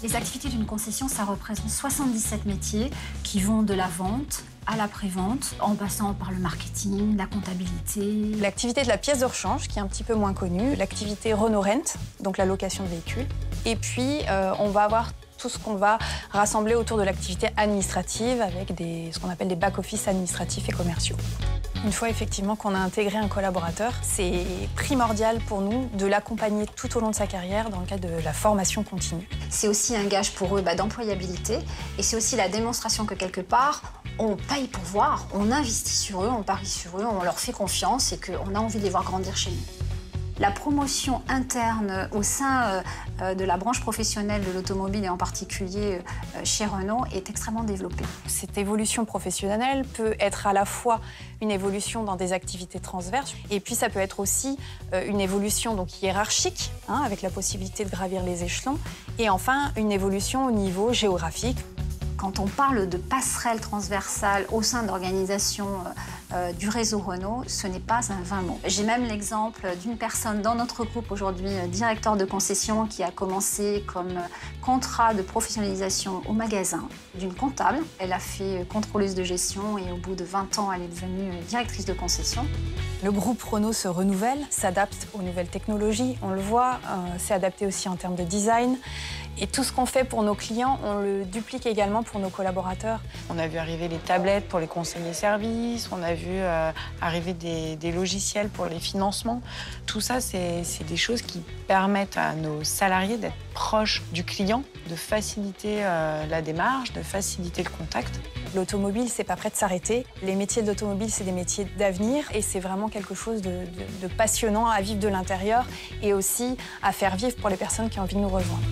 Les activités d'une concession, ça représente 77 métiers qui vont de la vente à la prévente, en passant par le marketing, la comptabilité. L'activité de la pièce de rechange, qui est un petit peu moins connue, l'activité Renault Rent, donc la location de véhicules. Et puis, on va avoir tout ce qu'on va rassembler autour de l'activité administrative avec ce qu'on appelle des back-office administratifs et commerciaux. Une fois effectivement qu'on a intégré un collaborateur, c'est primordial pour nous de l'accompagner tout au long de sa carrière dans le cadre de la formation continue. C'est aussi un gage pour eux d'employabilité et c'est aussi la démonstration que quelque part, on paye pour voir, on investit sur eux, on parie sur eux, on leur fait confiance et qu'on a envie de les voir grandir chez nous. La promotion interne au sein de la branche professionnelle de l'automobile et en particulier chez Renault est extrêmement développée. Cette évolution professionnelle peut être à la fois une évolution dans des activités transverses et puis ça peut être aussi une évolution donc hiérarchique avec la possibilité de gravir les échelons et enfin une évolution au niveau géographique. Quand on parle de passerelle transversale au sein d'organisations du réseau Renault, ce n'est pas un vain mot. J'ai même l'exemple d'une personne dans notre groupe aujourd'hui, directeur de concession, qui a commencé comme contrat de professionnalisation au magasin d'une comptable. Elle a fait contrôleuse de gestion et au bout de 20 ans, elle est devenue directrice de concession. Le groupe Renault se renouvelle, s'adapte aux nouvelles technologies, on le voit, c'est adapté aussi en termes de design. Et tout ce qu'on fait pour nos clients, on le duplique également pour nos collaborateurs. On a vu arriver les tablettes pour les conseillers services, on a vu arriver des logiciels pour les financements. Tout ça, c'est des choses qui permettent à nos salariés d'être proches du client, de faciliter la démarche, de faciliter le contact. L'automobile, c'est pas prêt de s'arrêter. Les métiers de l'automobile, c'est des métiers d'avenir et c'est vraiment quelque chose de passionnant à vivre de l'intérieur et aussi à faire vivre pour les personnes qui ont envie de nous rejoindre.